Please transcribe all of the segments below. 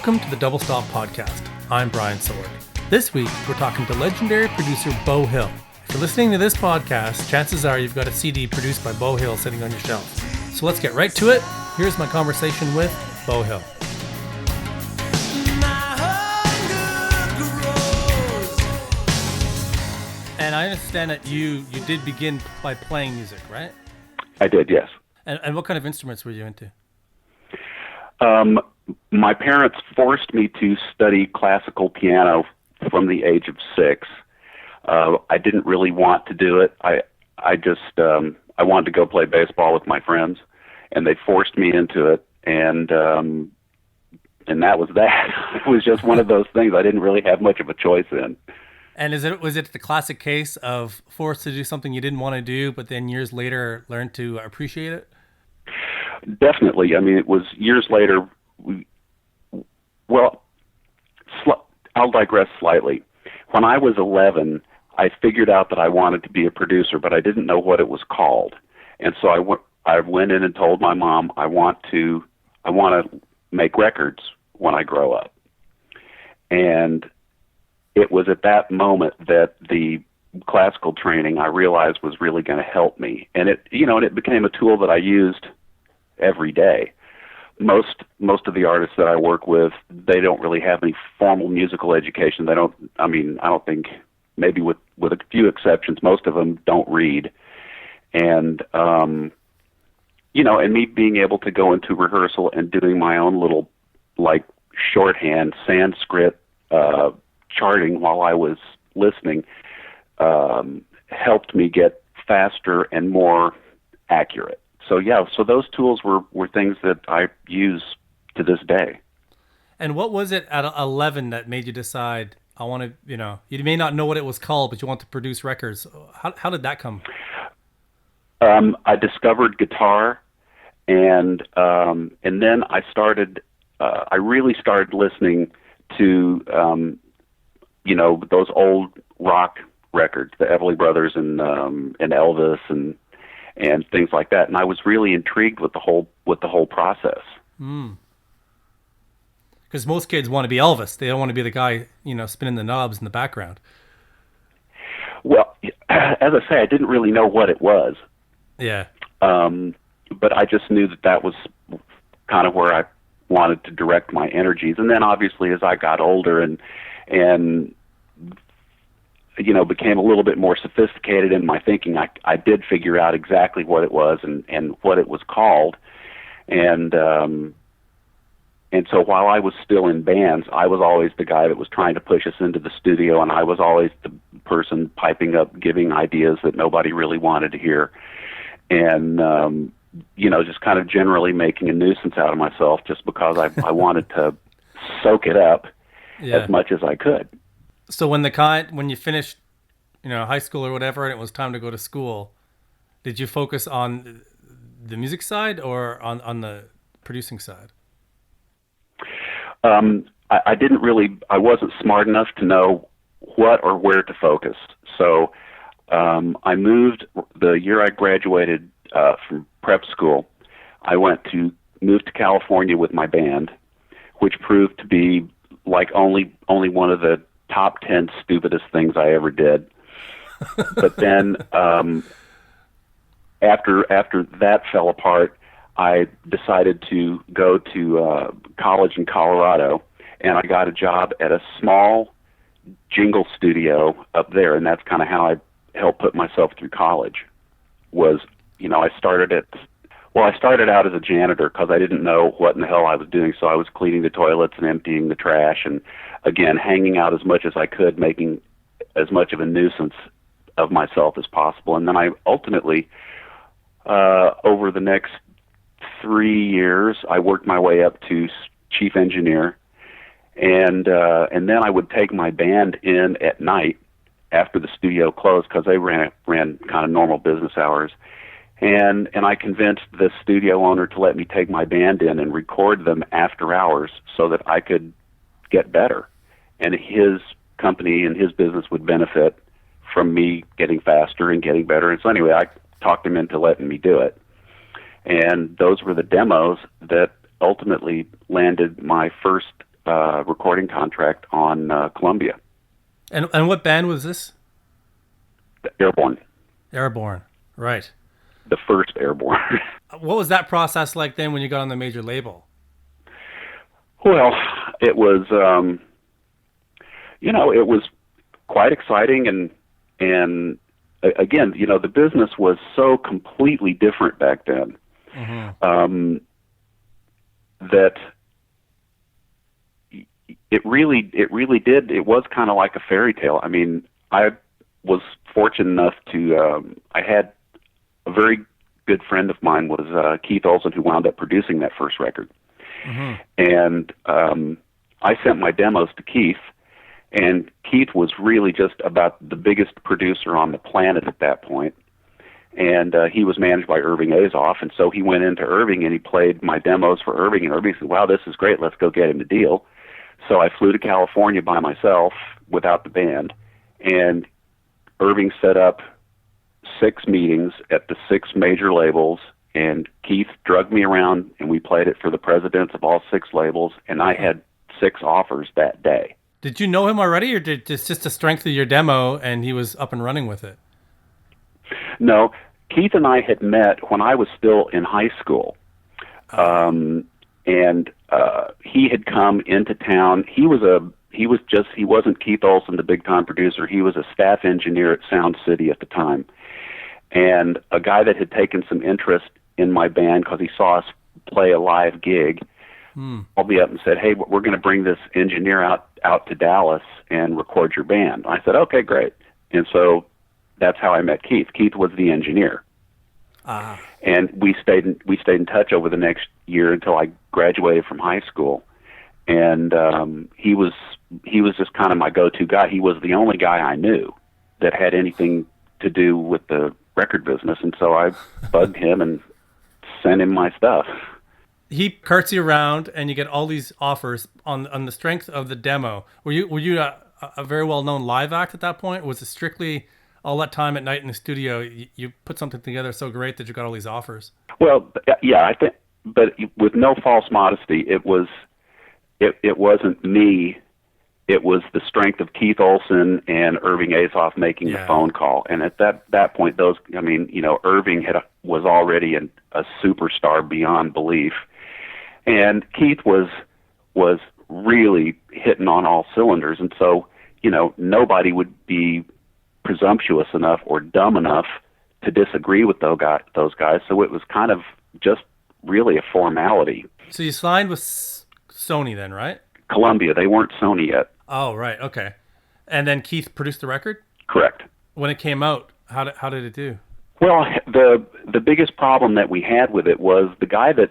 Welcome to the Double Stop Podcast. I'm Brian Sword. This week, we're talking to legendary producer Beau Hill. If you're listening to this podcast, chances are you've got a CD produced by Beau Hill sitting on your shelf. So let's get right to it. Here's my conversation with Beau Hill. And I understand that you did begin by playing music, right? I did, yes. And what kind of instruments were you into? My parents forced me to study classical piano from the age of 6. I didn't really want to do it. I wanted to go play baseball with my friends, and they forced me into it, and that was that. It was just one of those things I didn't really have much of a choice in. And was it the classic case of forced to do something you didn't want to do, but then years later learned to appreciate it? Definitely. I mean, it was years later. I'll digress slightly. When I was 11, I figured out that I wanted to be a producer, but I didn't know what it was called. And so I went in and told my mom, I want to make records when I grow up. And it was at that moment that the classical training I realized was really going to help me. And it became a tool that I used every day. Most of the artists that I work with, they don't really have any formal musical education. I don't think, maybe with a few exceptions, most of them don't read. And, and me being able to go into rehearsal and doing my own little, shorthand Sanskrit charting while I was listening helped me get faster and more accurate. So those tools were things that I use to this day. And what was it at 11 that made you decide, I want to, you may not know what it was called, but you want to produce records. How did that come? I discovered guitar, and then I really started listening to, those old rock records, the Everly Brothers and Elvis and things like that. And I was really intrigued with the whole process. Because most kids want to be Elvis. They don't want to be the guy, spinning the knobs in the background. Well, as I say, I didn't really know what it was. Yeah. But I just knew that was kind of where I wanted to direct my energies. And then obviously as I got older and became a little bit more sophisticated in my thinking, I did figure out exactly what it was and what it was called. And so while I was still in bands, I was always the guy that was trying to push us into the studio, and I was always the person piping up, giving ideas that nobody really wanted to hear. And, just kind of generally making a nuisance out of myself just because I wanted to soak it up as much as I could. So when you finished, high school or whatever, and it was time to go to school, did you focus on the music side or on the producing side? I wasn't smart enough to know what or where to focus. So I moved the year I graduated from prep school. I moved to California with my band, which proved to be only one of the top 10 stupidest things I ever did. But then after that fell apart, I decided to go to college in Colorado, and I got a job at a small jingle studio up there, and that's kind of how I helped put myself through college. I started out as a janitor because I didn't know what in the hell I was doing, so I was cleaning the toilets and emptying the trash and, again, hanging out as much as I could, making as much of a nuisance of myself as possible. And then I ultimately, over the next 3 years, I worked my way up to chief engineer, and then I would take my band in at night after the studio closed because they ran kind of normal business hours. And I convinced the studio owner to let me take my band in and record them after hours so that I could get better. And his company and his business would benefit from me getting faster and getting better. And so anyway, I talked him into letting me do it. And those were the demos that ultimately landed my first recording contract on Columbia. And what band was this? Airborne. Airborne, right. The first Airborne. What was that process like then when you got on the major label? Well, it was, it was quite exciting, and again, the business was so completely different back then. Mm-hmm. That it really did. It was kind of like a fairy tale. I mean, I was fortunate enough to. I had a very good friend of mine was Keith Olsen, who wound up producing that first record, Mm-hmm. and I sent my demos to Keith, and Keith was really just about the biggest producer on the planet at that point. And he was managed by Irving Azoff, and so he went into Irving and he played my demos for Irving, and Irving said, "Wow, this is great, let's go get him a deal." So I flew to California by myself without the band, and Irving set up 6 meetings at the 6 major labels, and Keith drugged me around, and we played it for the presidents of all 6 labels, and I had 6 offers that day. Did you know him already, or did it's just the strength of your demo and he was up and running with it? No, Keith and I had met when I was still in high school, and he had come into town. He wasn't Keith Olsen, the big time producer. He was a staff engineer at Sound City at the time, and a guy that had taken some interest in my band because he saw us play a live gig. Called me up and said, "Hey, we're going to bring this engineer out to Dallas and record your band." I said, "Okay, great." And so that's how I met Keith. Keith was the engineer. And we stayed in touch over the next year until I graduated from high school. And he was just kind of my go-to guy. He was the only guy I knew that had anything to do with the record business, and so I bugged him and sent him my stuff. He carts you around, and you get all these offers on the strength of the demo. Were you a very well-known live act at that point? Or was it strictly all that time at night in the studio, you put something together so great that you got all these offers? Well, yeah, I think, but with no false modesty, it wasn't me. It was the strength of Keith Olsen and Irving Azoff making the phone call. And at that point, Irving was already a superstar beyond belief. And Keith was really hitting on all cylinders. And so, nobody would be presumptuous enough or dumb enough to disagree with those guys. So it was kind of just really a formality. So you signed with Sony then, right? Columbia. They weren't Sony yet. Oh, right. Okay. And then Keith produced the record? Correct. When it came out, how did it do? Well, the biggest problem that we had with it was the guy that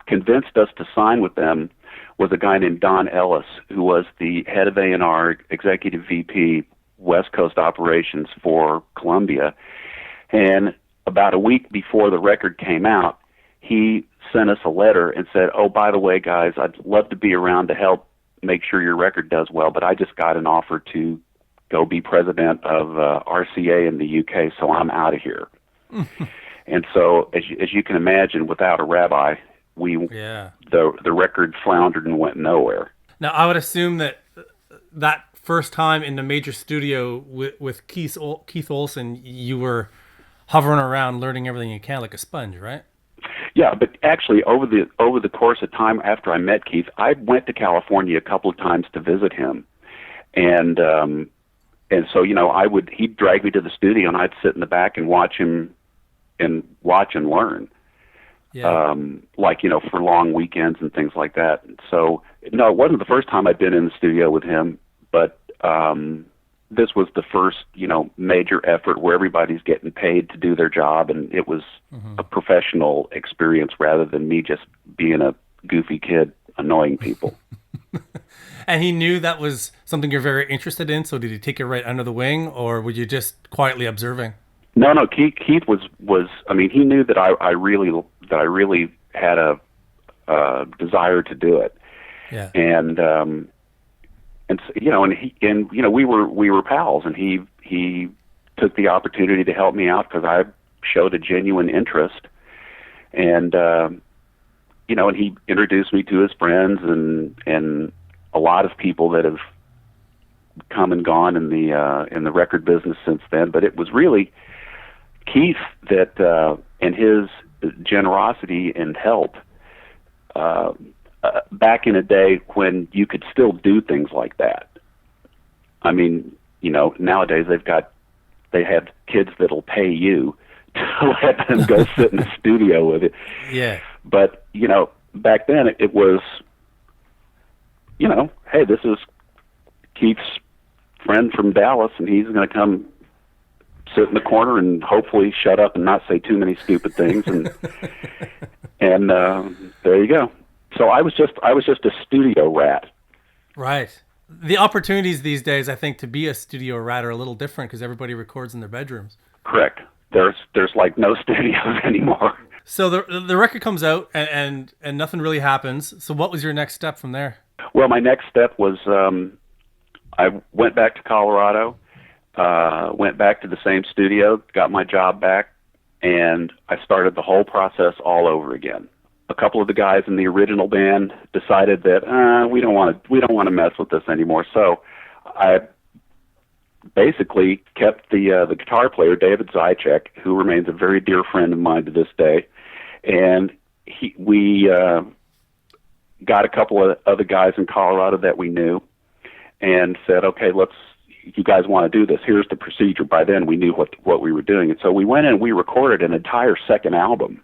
convinced us to sign with them was a guy named Don Ellis, who was the head of A&R, executive VP, West Coast operations for Columbia. And about a week before the record came out, he sent us a letter and said, "Oh, by the way, guys, I'd love to be around to help make sure your record does well, but I just got an offer to go be president of RCA in the UK, so I'm out of here." And so, as you can imagine, without a rabbi, the record floundered and went nowhere. Now, I would assume that first time in the major studio with Keith Olsen, you were hovering around, learning everything you can like a sponge, right? Yeah, but actually, over the course of time after I met Keith, I went to California a couple of times to visit him, and so he'd drag me to the studio, and I'd sit in the back and watch him and learn. Yeah. For long weekends and things like that. So, no, it wasn't the first time I'd been in the studio with him, but this was the first, major effort where everybody's getting paid to do their job, and it was a professional experience rather than me just being a goofy kid annoying people. And he knew that was something you're very interested in, so did he take it right under the wing, or were you just quietly observing? No, Keith was he knew that I really had a desire to do it. Yeah. We were pals, and he took the opportunity to help me out because I showed a genuine interest, and and he introduced me to his friends and a lot of people that have come and gone in the record business since then. But it was really Keith that and his generosity and help back in a day when you could still do things like that. I mean, nowadays they have kids that'll pay you to let them go sit in the studio with it. Yeah. But, back then it was, hey, this is Keith's friend from Dallas, and he's going to come sit in the corner and hopefully shut up and not say too many stupid things. And there you go. So I was just a studio rat. Right. The opportunities these days, I think, to be a studio rat are a little different because everybody records in their bedrooms. Correct. There's like no studios anymore. So the record comes out and nothing really happens. So what was your next step from there? Well, my next step was I went back to Colorado, went back to the same studio, got my job back, and I started the whole process all over again. A couple of the guys in the original band decided that we don't want to mess with this anymore. So I basically kept the guitar player, David Zychek, who remains a very dear friend of mine to this day, and we got a couple of other guys in Colorado that we knew and said, okay, you guys want to do this, here's the procedure. By then we knew what we were doing, and so we went in and we recorded an entire second album,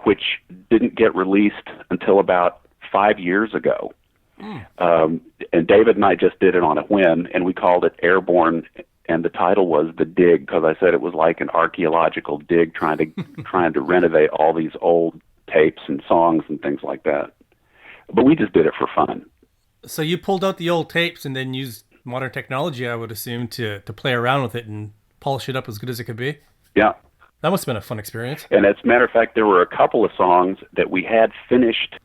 which didn't get released until about 5 years ago. And David and I just did it on a whim, and we called it Airborne, and the title was The Dig, because I said it was like an archaeological dig trying to renovate all these old tapes and songs and things like that. But we just did it for fun. So you pulled out the old tapes and then used modern technology, I would assume, to play around with it and polish it up as good as it could be? Yeah. That must have been a fun experience. And as a matter of fact, there were a couple of songs that we had finished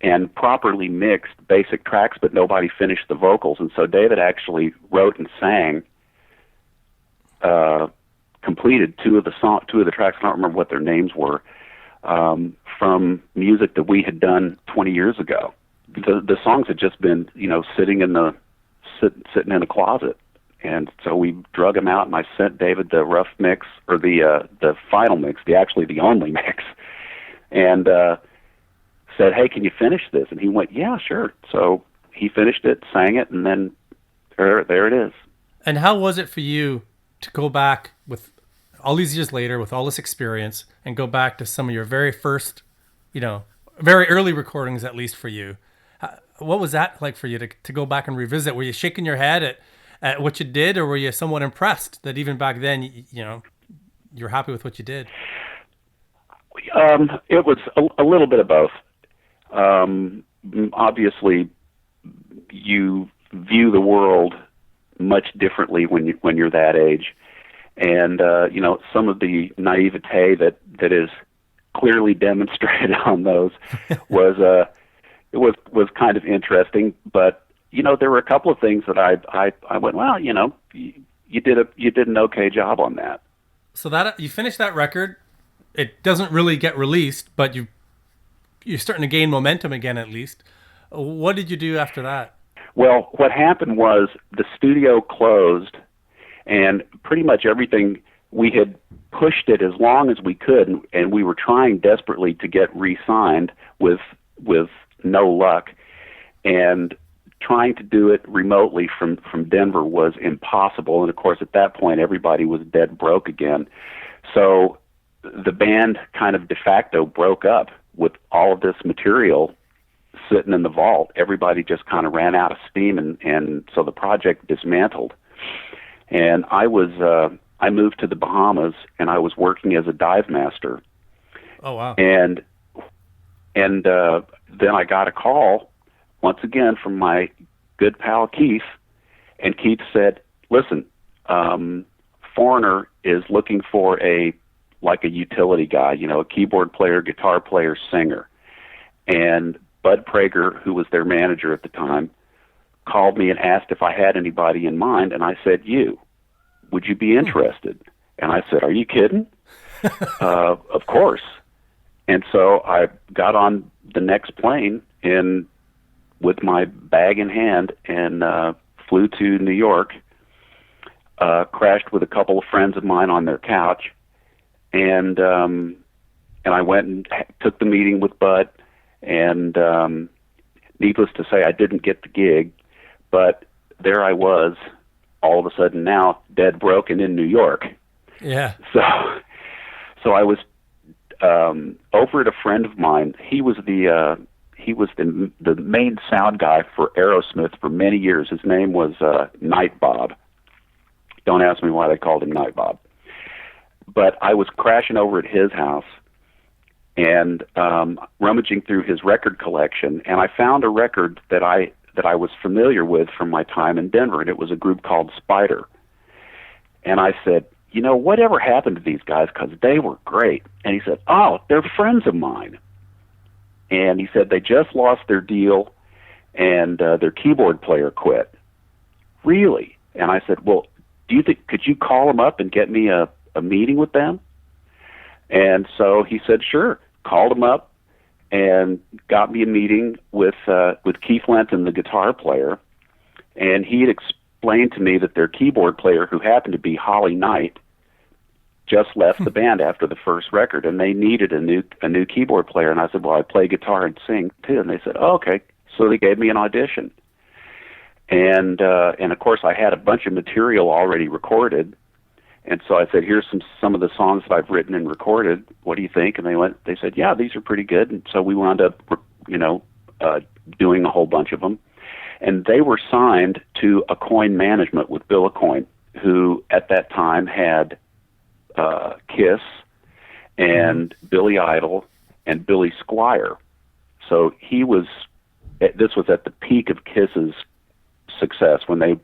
and properly mixed basic tracks, but nobody finished the vocals. And so David actually wrote and sang, completed two of the tracks. I don't remember what their names were, from music that we had done 20 years ago. The songs had just been, sitting in a closet. And so we drug them out, and I sent David the rough mix, or the final mix, the only mix, and said, hey, can you finish this? And he went, yeah, sure. So he finished it, sang it, and then there it is. And how was it for you to go back with all these years later, with all this experience, and go back to some of your very first, very early recordings, at least for you? What was that like for you to go back and revisit? Were you shaking your head at what you did, or were you somewhat impressed that even back then, you're happy with what you did? It was a little bit of both. Obviously, you view the world much differently when you're that age, and some of the naivete that is clearly demonstrated on those was kind of interesting. But there were a couple of things that I went, well, you did an okay job on that. So that you finished that record, it doesn't really get released, but you're starting to gain momentum again, at least. What did you do after that? Well, what happened was the studio closed, and pretty much everything, we had pushed it as long as we could, and we were trying desperately to get re-signed with no luck, and trying to do it remotely from Denver was impossible. And of course, at that point, everybody was dead broke again. So the band kind of de facto broke up with all of this material sitting in the vault. Everybody just kind of ran out of steam, and so the project dismantled. And I moved to the Bahamas, and I was working as a dive master. Oh, wow. And then I got a call once again from my good pal Keith, and Keith said, listen, Foreigner is looking for a utility guy, a keyboard player, guitar player, singer. And Bud Prager, who was their manager at the time, called me and asked if I had anybody in mind, and I said, would you be interested? And I said, are you kidding? Of course. And so I got on the next plane and with my bag in hand and flew to New York, crashed with a couple of friends of mine on their couch, and I went and took the meeting with Bud, and needless to say, I didn't get the gig, but there I was, all of a sudden now, dead broke and in New York. Yeah. So I was over at a friend of mine. He was the main sound guy for Aerosmith for many years. His name was Night Bob. Don't ask me why they called him Night Bob. But I was crashing over at his house and rummaging through his record collection, and I found a record that I was familiar with from my time in Denver, and it was a group called Spider. And I said, you know, whatever happened to these guys? Because they were great. And he said, oh, they're friends of mine. And he said they just lost their deal, and their keyboard player quit. Really? And I said, well, do you think, could you call them up and get me a meeting with them? And so he said, sure. Called him up and got me a meeting with Keith Lenton, the guitar player. And he had explained to me that their keyboard player, who happened to be Holly Knight, just left the band after the first record, and they needed a new keyboard player. And I said, well, I play guitar and sing too. And they said, oh, okay. So they gave me an audition. And of course I had a bunch of material already recorded. And so I said, here's some of the songs that I've written and recorded. What do you think? And they said, yeah, these are pretty good. And so we wound up, doing a whole bunch of them. And they were signed to Aucoin Management with Bill Aucoin, who at that time had Kiss and Billy Idol and Billy Squier. So this was at the peak of Kiss's success when they,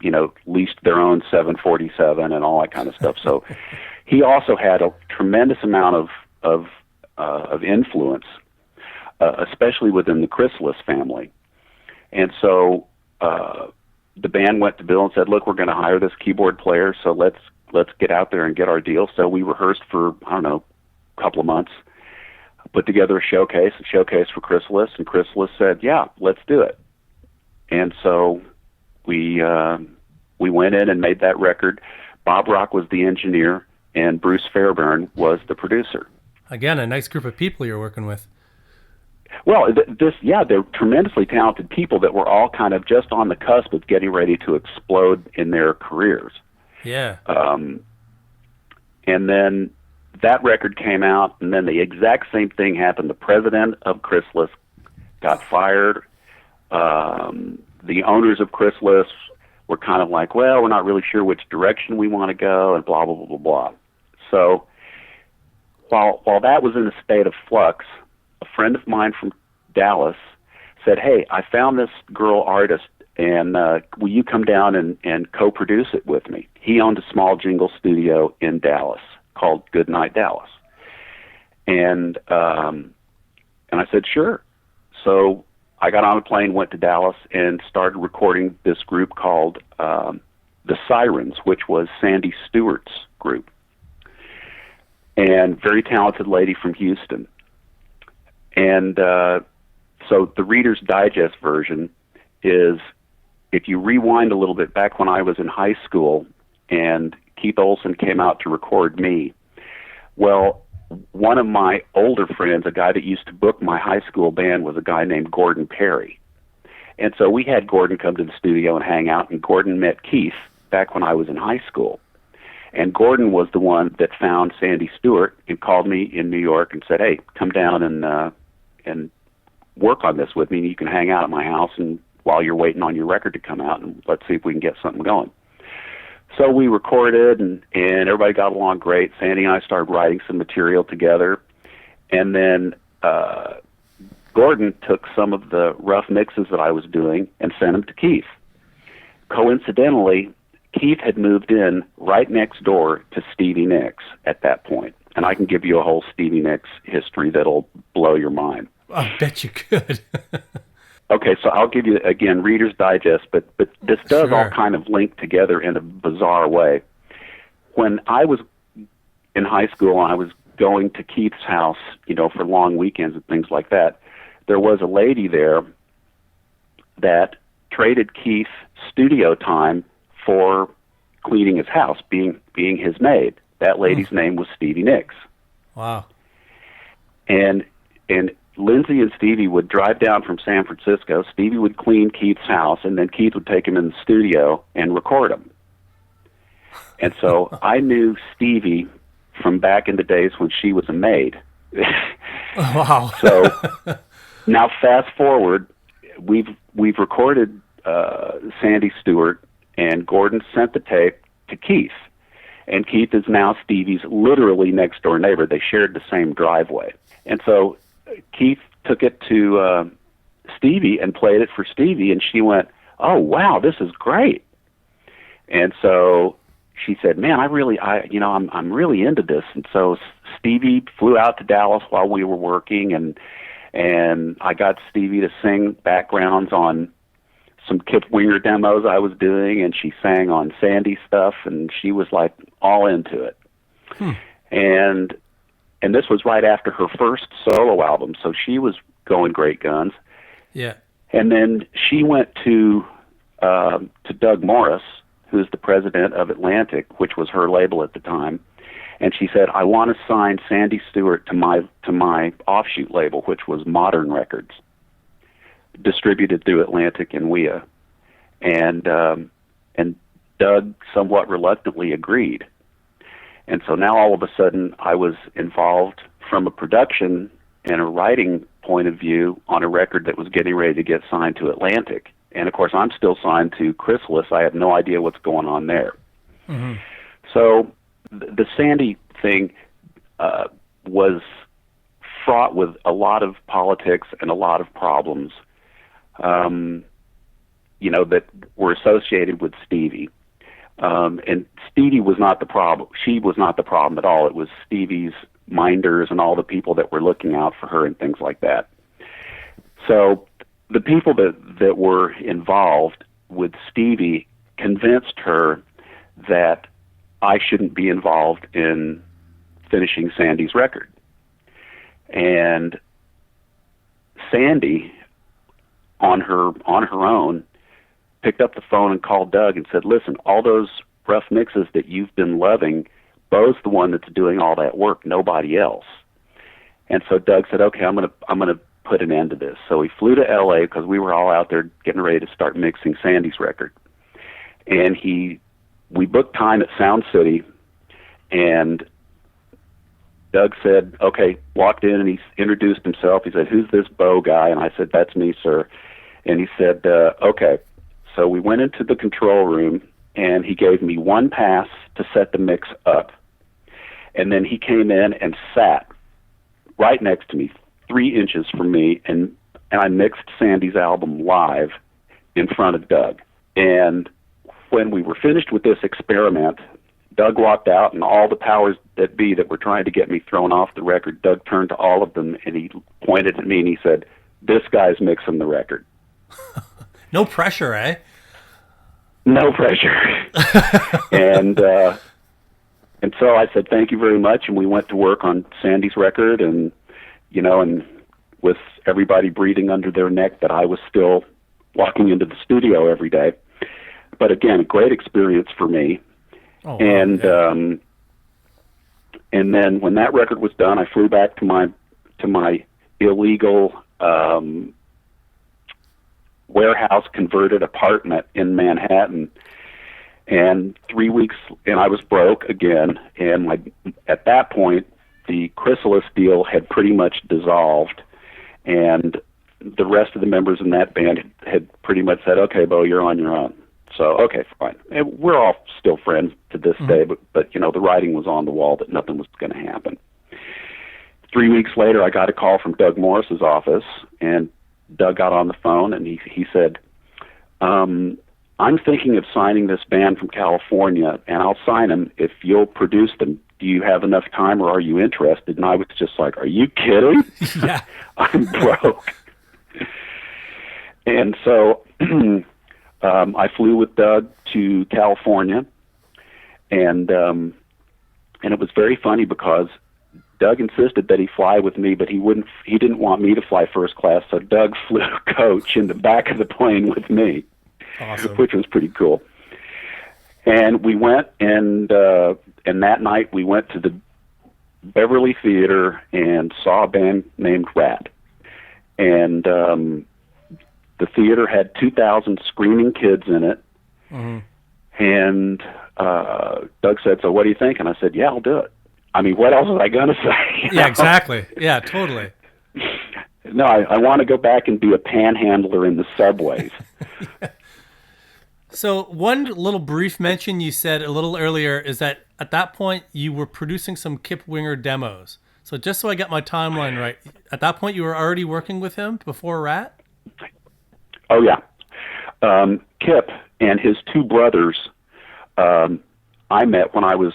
leased their own 747 and all that kind of stuff. So he also had a tremendous amount of influence, especially within the Chrysalis family. And so the band went to Bill and said, look, we're going to hire this keyboard player, so let's get out there and get our deal. So we rehearsed for, a couple of months, put together a showcase for Chrysalis, and Chrysalis said, yeah, let's do it. And so we went in and made that record. Bob Rock was the engineer, and Bruce Fairbairn was the producer. Again, a nice group of people you're working with. Well, they're tremendously talented people that were all kind of just on the cusp of getting ready to explode in their careers. Yeah. And then that record came out, and then the exact same thing happened. The president of Chrysalis got fired. The owners of Chrysalis were kind of like, well, we're not really sure which direction we want to go, and blah, blah, blah, blah, blah. So while that was in a state of flux, a friend of mine from Dallas said, hey, I found this girl artist, and will you come down and co-produce it with me? He owned a small jingle studio in Dallas called Goodnight Dallas. And I said, sure. So I got on a plane, went to Dallas, and started recording this group called The Sirens, which was Sandy Stewart's group. And very talented lady from Houston. And so the Reader's Digest version is, if you rewind a little bit back when I was in high school and Keith Olsen came out to record me, well, one of my older friends, a guy that used to book my high school band, was a guy named Gordon Perry. And so we had Gordon come to the studio and hang out, and Gordon met Keith back when I was in high school. And Gordon was the one that found Sandy Stewart and called me in New York and said, hey, come down and work on this with me, and you can hang out at my house and while you're waiting on your record to come out, and let's see if we can get something going. So we recorded, and everybody got along great. Sandy and I started writing some material together, and then Gordon took some of the rough mixes that I was doing and sent them to Keith. Coincidentally, Keith had moved in right next door to Stevie Nicks at that point, and I can give you a whole Stevie Nicks history that'll blow your mind. I bet you could. Okay, so I'll give you, again, Reader's Digest, but this does Sure. all kind of link together in a bizarre way. When I was in high school and I was going to Keith's house, for long weekends and things like that, there was a lady there that traded Keith's studio time for cleaning his house, being his maid. That lady's name was Stevie Nicks. Wow. And Lindsay and Stevie would drive down from San Francisco. Stevie would clean Keith's house, and then Keith would take him in the studio and record him. And so I knew Stevie from back in the days when she was a maid. Wow. So now fast forward, we've recorded Sandy Stewart, and Gordon sent the tape to Keith. And Keith is now Stevie's literally next door neighbor. They shared the same driveway. And so Keith took it to Stevie and played it for Stevie, and she went, "Oh wow, this is great." And so she said, "Man, I'm really into this." And so Stevie flew out to Dallas while we were working, and I got Stevie to sing backgrounds on some Kip Winger demos I was doing, and she sang on Sandy stuff, and she was like all into it. And this was right after her first solo album, so she was going great guns. Yeah. And then she went to Doug Morris, who's the president of Atlantic, which was her label at the time, and she said, "I want to sign Sandy Stewart to my offshoot label, which was Modern Records, distributed through Atlantic and WEA." And Doug somewhat reluctantly agreed. And so now all of a sudden I was involved from a production and a writing point of view on a record that was getting ready to get signed to Atlantic. And of course I'm still signed to Chrysalis. I had no idea what's going on there. Mm-hmm. So the Sandy thing was fraught with a lot of politics and a lot of problems, that were associated with Stevie. And Stevie was not the problem. She was not the problem at all. It was Stevie's minders and all the people that were looking out for her and things like that. So the people that were involved with Stevie convinced her that I shouldn't be involved in finishing Sandy's record. And Sandy, on her own, picked up the phone and called Doug and said, "Listen, all those rough mixes that you've been loving, Beau's the one that's doing all that work, nobody else." And so Doug said, "Okay, I'm gonna put an end to this." So he flew to LA because we were all out there getting ready to start mixing Sandy's record. And we booked time at Sound City, and Doug said, okay, walked in and he introduced himself. He said, "Who's this Beau guy?" And I said, "That's me, sir." And he said, okay. So we went into the control room, and he gave me one pass to set the mix up. And then he came in and sat right next to me, 3 inches from me, and I mixed Sandy's album live in front of Doug. And when we were finished with this experiment, Doug walked out, and all the powers that be that were trying to get me thrown off the record, Doug turned to all of them, and he pointed at me, and he said, "This guy's mixing the record." No pressure, eh? No pressure. And so I said, "Thank you very much," and we went to work on Sandy's record, and and with everybody breathing under their neck that I was still walking into the studio every day. But again, a great experience for me. Oh, wow. And and then when that record was done, I flew back to my illegal warehouse converted apartment in Manhattan, and 3 weeks, and I was broke again. And at that point, the Chrysalis deal had pretty much dissolved, and the rest of the members in that band had pretty much said, "Okay, Beau, you're on your own." So, okay, fine. And we're all still friends to this day, but the writing was on the wall that nothing was going to happen. 3 weeks later, I got a call from Doug Morris's office, and Doug got on the phone, and he said, "I'm thinking of signing this band from California, and I'll sign them if you'll produce them. Do you have enough time, or are you interested?" And I was just like, "Are you kidding?" Yeah. I'm broke. And so I flew with Doug to California, and it was very funny because Doug insisted that he fly with me, but he didn't want me to fly first class, so Doug flew coach in the back of the plane with me. Awesome. Which was pretty cool. And we went, and that night we went to the Beverly Theater and saw a band named Ratt. And the theater had 2,000 screaming kids in it. Mm-hmm. And Doug said, "So what do you think?" And I said, "Yeah, I'll do it." I mean, what else was I going to say? Yeah, exactly. Yeah, totally. No, I want to go back and be a panhandler in the subways. Yeah. So one little brief mention you said a little earlier is that at that point you were producing some Kip Winger demos. So just so I get my timeline right, at that point you were already working with him before Ratt? Oh, yeah. Kip and his two brothers I met when I was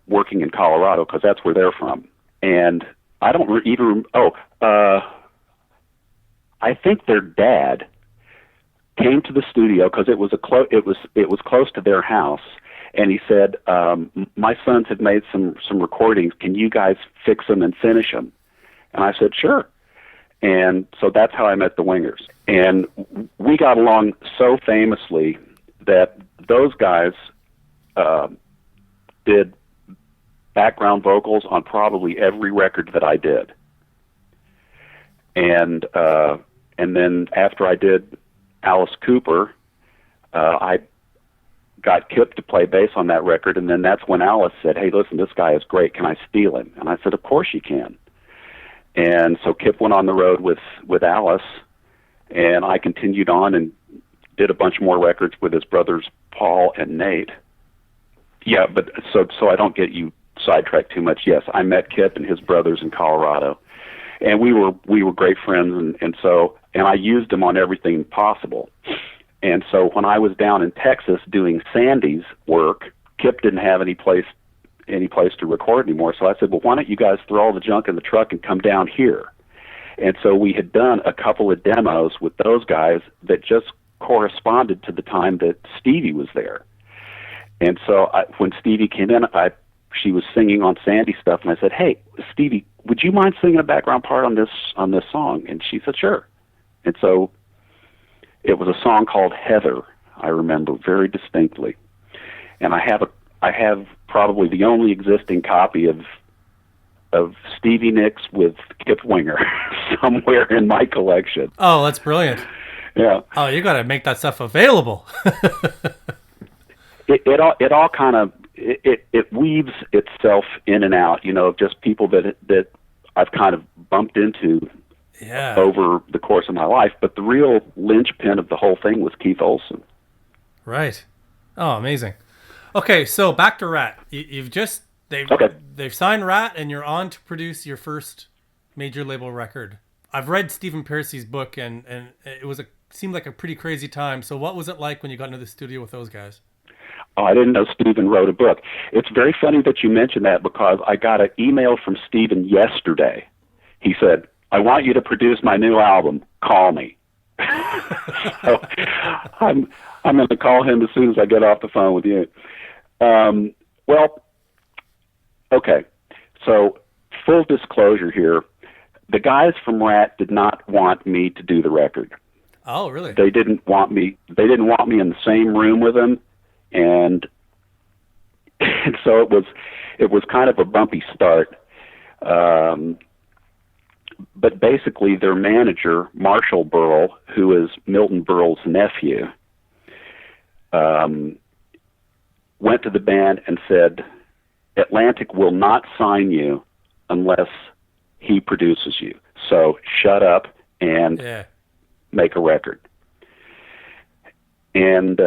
working in Colorado, because that's where they're from. And I don't even... I think their dad came to the studio because it was close to their house, and he said, "My sons have made some recordings. Can you guys fix them and finish them?" And I said, "Sure." And so that's how I met the Wingers, and we got along so famously that those guys did background vocals on probably every record that I did, and then after I did Alice Cooper, I got Kip to play bass on that record, and then that's when Alice said, "Hey, listen, this guy is great. Can I steal him?" And I said, "Of course you can." And so Kip went on the road with Alice, and I continued on and did a bunch more records with his brothers Paul and Nate. Yeah, but so I don't get you sidetracked too much. Yes, I met Kip and his brothers in Colorado, and we were great friends, and I used him on everything possible. And so when I was down in Texas doing Sandy's work, Kip didn't have any place to record anymore. So I said, "Well, why don't you guys throw all the junk in the truck and come down here?" And so we had done a couple of demos with those guys that just corresponded to the time that Stevie was there. And so when Stevie came in, she was singing on Sandy stuff, and I said, "Hey, Stevie, would you mind singing a background part on this song?" And she said, "Sure." And so it was a song called Heather, I remember very distinctly. And I have probably the only existing copy of Stevie Nicks with Kip Winger somewhere in my collection. Oh, that's brilliant. Yeah. Oh, you got to make that stuff available. It all kind of it weaves itself in and out, just people that I've kind of bumped into over the course of my life. But the real linchpin of the whole thing was Keith Olsen. Right. Oh, amazing. Okay, so back to Ratt. They've signed Ratt, and you're on to produce your first major label record. I've read Stephen Pearcy's book, and it seemed like a pretty crazy time. So what was it like when you got into the studio with those guys? Oh, I didn't know Stephen wrote a book. It's very funny that you mentioned that, because I got an email from Stephen yesterday. He said, "I want you to produce my new album. Call me." So I'm going to call him as soon as I get off the phone with you. Well, okay. So full disclosure here, the guys from Ratt did not want me to do the record. Oh, really? They didn't want me in the same room with them, and so it was kind of a bumpy start. But basically their manager, Marshall Burl, who is Milton Berle's nephew, went to the band and said, "Atlantic will not sign you unless he produces you. So shut up and make a record." And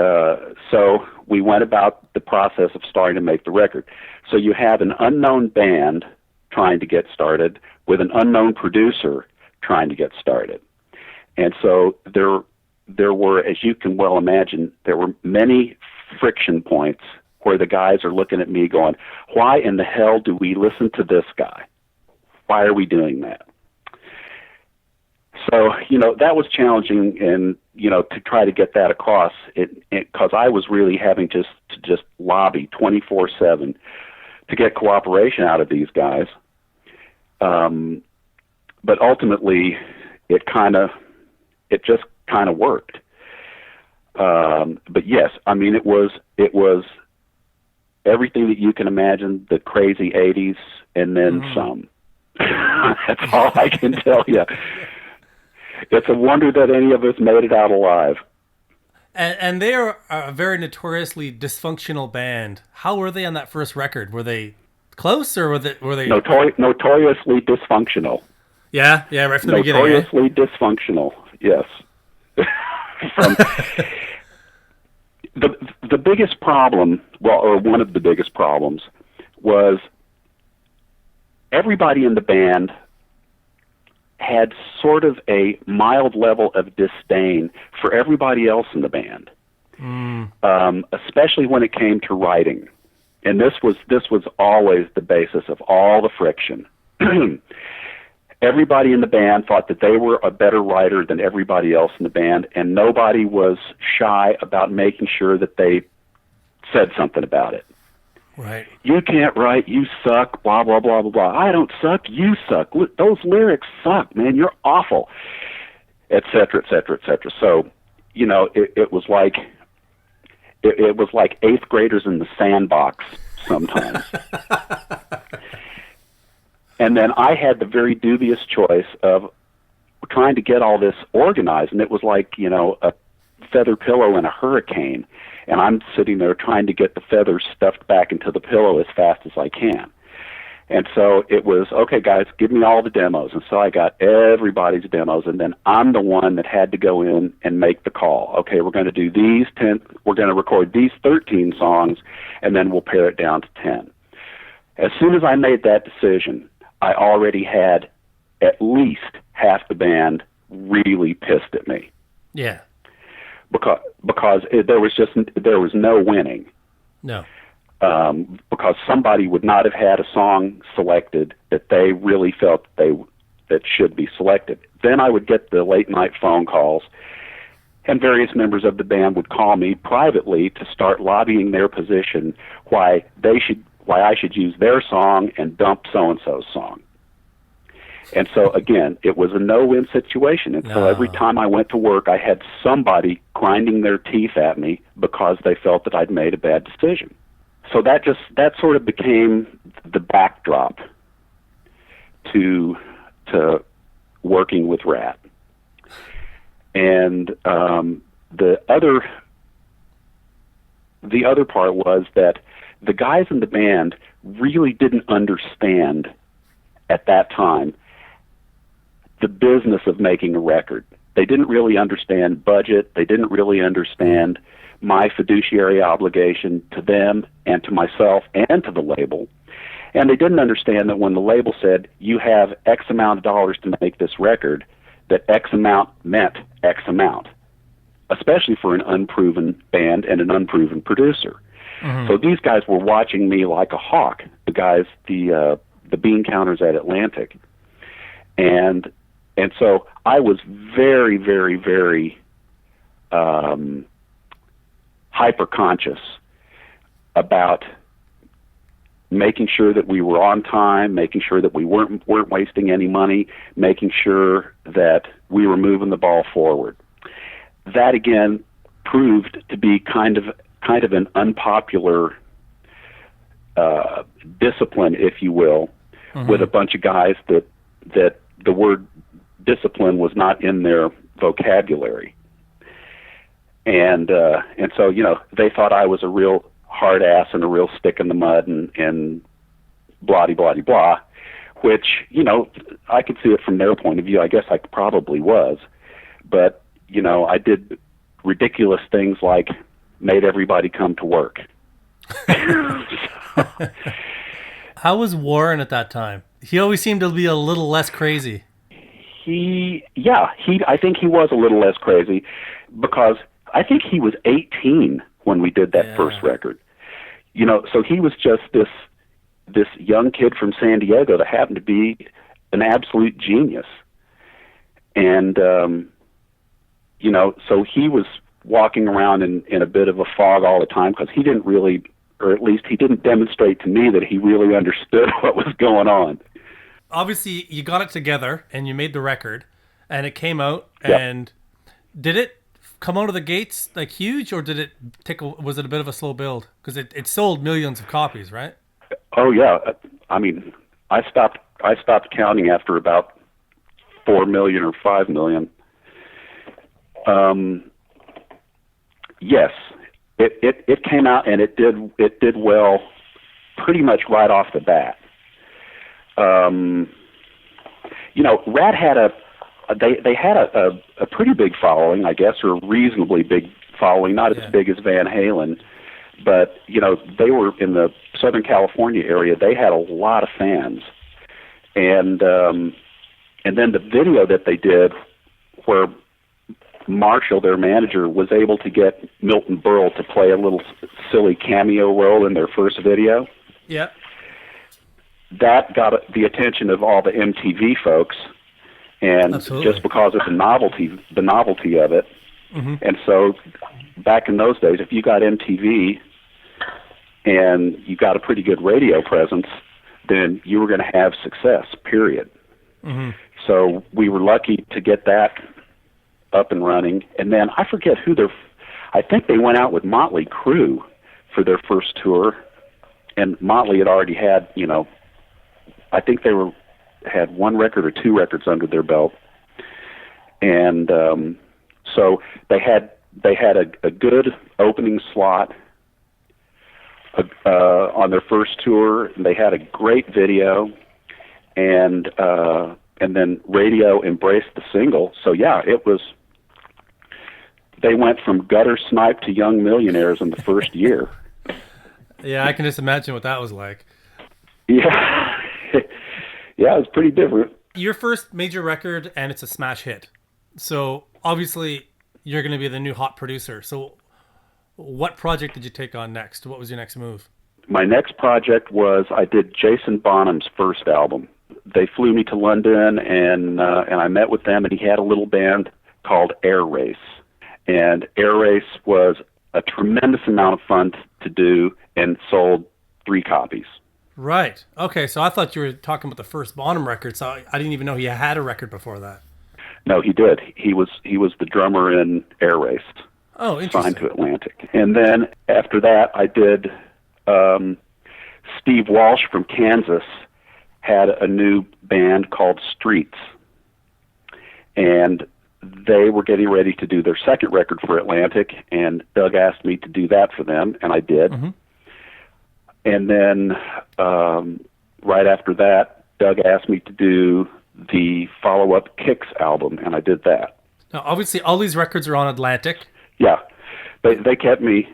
so we went about the process of starting to make the record. So you have an unknown band trying to get started with an unknown producer trying to get started. And so there were, as you can well imagine, there were many friction points where the guys are looking at me going, "Why in the hell do we listen to this guy? Why are we doing that?" So, that was challenging, and, to try to get that across, because I was really having to just lobby 24/7 to get cooperation out of these guys. But ultimately, it just kind of worked. But yes, I mean, it was everything that you can imagine, the crazy 80s, and then some. That's all I can tell you. It's a wonder that any of us made it out alive. And they are a very notoriously dysfunctional band. How were they on that first record? Were they close, or were they notoriously dysfunctional? Yeah, right from the beginning. Notoriously dysfunctional. Yes. From the biggest problem, or one of the biggest problems, was everybody in the band had sort of a mild level of disdain for everybody else in the band, especially when it came to writing. And this was always the basis of all the friction. Everybody in the band thought that they were a better writer than everybody else in the band, and nobody was shy about making sure that they said something about it. Right. You can't write, you suck, blah, blah, blah, blah, blah. I don't suck, you suck. Those lyrics suck, man, you're awful, et cetera, et cetera, et cetera. So, it was like eighth graders in the sandbox sometimes. And then I had the very dubious choice of trying to get all this organized, and it was like, a feather pillow in a hurricane, and I'm sitting there trying to get the feathers stuffed back into the pillow as fast as I can. And so it was, okay, guys, give me all the demos. And so I got everybody's demos, and then I'm the one that had to go in and make the call. Okay, we're going to do we're going to record these 13 songs, and then we'll pare it down to 10. As soon as I made that decision, I already had at least half the band really pissed at me. Yeah. Because there was no winning. No. Because somebody would not have had a song selected that they really felt that should be selected. Then I would get the late night phone calls, and various members of the band would call me privately to start lobbying their position why I should use their song and dump so-and-so's song. And so, again, it was a no-win situation. And so every time I went to work, I had somebody grinding their teeth at me because they felt that I'd made a bad decision. So that sort of became the backdrop to working with Ratt. And the other part was that the guys in the band really didn't understand at that time the business of making a record. They didn't really understand budget. They didn't really understand my fiduciary obligation to them and to myself and to the label. And they didn't understand that when the label said, you have X amount of dollars to make this record, that X amount meant X amount, especially for an unproven band and an unproven producer. Mm-hmm. So these guys were watching me like a hawk, the guys, the bean counters at Atlantic. And so I was very, very, very hyper-conscious about making sure that we were on time, making sure that we weren't wasting any money, making sure that we were moving the ball forward. That, again, proved to be kind of an unpopular discipline, if you will, mm-hmm. with a bunch of guys that the word discipline was not in their vocabulary. And so, they thought I was a real hard ass and a real stick in the mud and blah-de-blah-de-blah, which, I could see it from their point of view. I guess I probably was. But, I did ridiculous things like made everybody come to work. How was Warren at that time? He always seemed to be a little less crazy. I think he was a little less crazy because I think he was 18 when we did that first record. So he was just this young kid from San Diego that happened to be an absolute genius. And, so he was walking around in a bit of a fog all the time because he didn't really, or at least he didn't demonstrate to me that he really understood what was going on. obviously you got it together and you made the record, and it came out. Yep. And did it come out of the gates like huge, or did it was it a bit of a slow build? Because it sold millions of copies, right? Oh yeah, I mean, I stopped counting after about 4 million or 5 million. Yes, it came out and it did well, pretty much right off the bat. Ratt had they had a pretty big following, I guess, or a reasonably big following, not as big as Van Halen, but they were in the Southern California area. They had a lot of fans, and then the video that they did, where Marshall, their manager, was able to get Milton Berle to play a little silly cameo role in their first video. Yeah. That got the attention of all the MTV folks, and Absolutely. just because of the novelty of it. Mm-hmm. And so back in those days, if you got MTV and you got a pretty good radio presence, then you were going to have success, period. Mm-hmm. So we were lucky to get that up and running. And then I forget I think they went out with Motley Crue for their first tour, and Motley had already had, I think they had one record or two records under their belt. And so they had a good opening slot on their first tour, and they had a great video, and then radio embraced the single. So yeah, they went from gutter snipe to young millionaires in the first year. Yeah, I can just imagine what that was like. Yeah. Yeah, it was pretty different. Your first major record, and it's a smash hit. So obviously you're going to be the new hot producer. So what project did you take on next? What was your next move? My next project was I did Jason Bonham's first album. They flew me to London, and I met with them, and he had a little band called Air Race. And Air Race was a tremendous amount of fun to do, and sold 3 copies. Right. Okay, so I thought you were talking about the first Bonham record, so I didn't even know he had a record before that. No, he did. He was the drummer in Air Race. Oh, interesting. Signed to Atlantic. And then after that, I did Steve Walsh from Kansas had a new band called Streets. And they were getting ready to do their second record for Atlantic, and Doug asked me to do that for them, and I did. Mm-hmm. And then right after that, Doug asked me to do the follow-up Kicks album, and I did that. Now, obviously, all these records are on Atlantic. Yeah, they kept me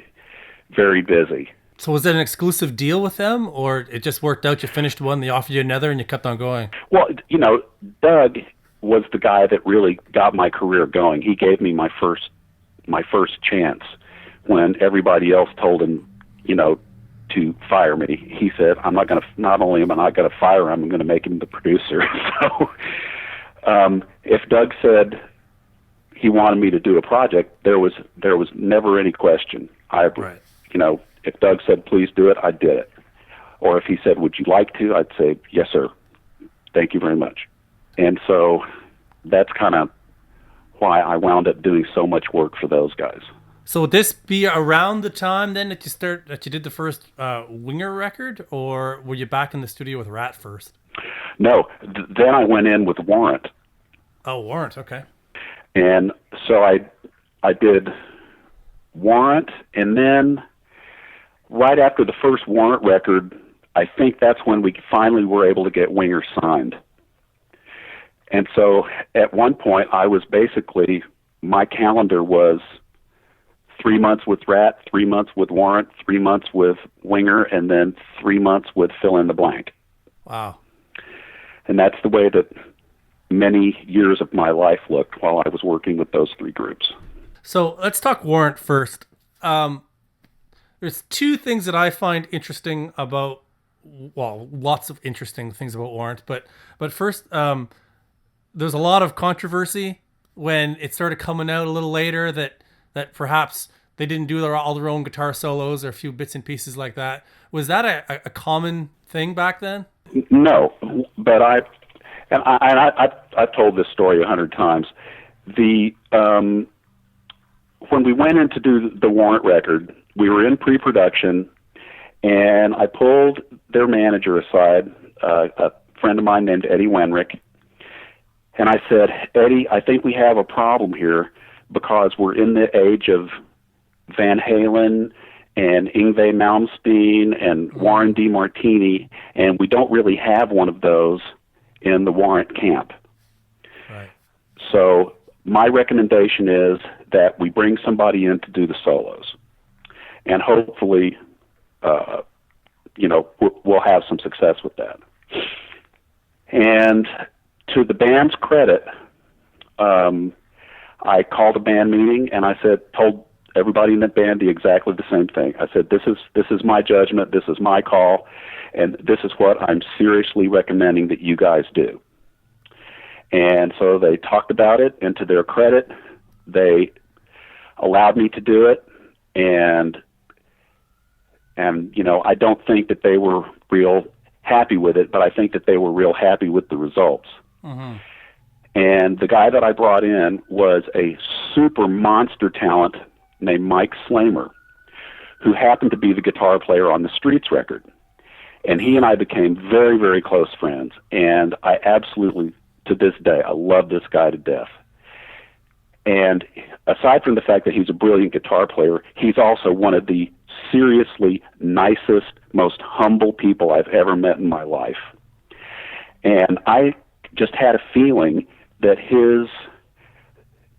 very busy. So was it an exclusive deal with them, or it just worked out? You finished one, they offered you another, and you kept on going? Well, Doug was the guy that really got my career going. He gave me my first chance when everybody else told him, to fire me. He said, not only am I not going to fire him, I'm going to make him the producer. So if Doug said he wanted me to do a project, there was never any question. Right. If Doug said, please do it, I did it. Or if he said, would you like to? I'd say, yes, sir. Thank you very much. And so that's kind of why I wound up doing so much work for those guys. So would this be around the time then that you did the first Winger record, or were you back in the studio with Ratt first? No, then I went in with Warrant. Oh, Warrant, okay. And so I did Warrant, and then right after the first Warrant record, I think that's when we finally were able to get Winger signed. And so at one point, I was basically, my calendar was 3 months with Ratt, 3 months with Warrant, 3 months with Winger, and then 3 months with fill in the blank. Wow. And that's the way that many years of my life looked while I was working with those 3 groups. So let's talk Warrant first. There's 2 things that I find interesting about, well, lots of interesting things about Warrant, but first, there's a lot of controversy when it started coming out a little later that perhaps they didn't do all their own guitar solos or a few bits and pieces like that. Was that a common thing back then? No, but And I've told this story 100 times. The when we went in to do the Warrant record, we were in pre-production, and I pulled their manager aside, a friend of mine named Eddie Wenrick, and I said, Eddie, I think we have a problem here because we're in the age of Van Halen and Yngwie Malmsteen and Warren DeMartini, and we don't really have one of those in the Warrant camp. Right. So my recommendation is that we bring somebody in to do the solos, and hopefully, we'll have some success with that. And to the band's credit, I called a band meeting and I told everybody in that band exactly the same thing. I said, this is my judgment, this is my call, and this is what I'm seriously recommending that you guys do. And so they talked about it, and to their credit, they allowed me to do it, and I don't think that they were real happy with it, but I think that they were real happy with the results. Mm-hmm. And the guy that I brought in was a super monster talent named Mike Slamer, who happened to be the guitar player on the Streets record. And he and I became very, very close friends, and I absolutely, to this day, I love this guy to death. And aside from the fact that he's a brilliant guitar player, he's also one of the seriously nicest, most humble people I've ever met in my life. And I just had a feeling that his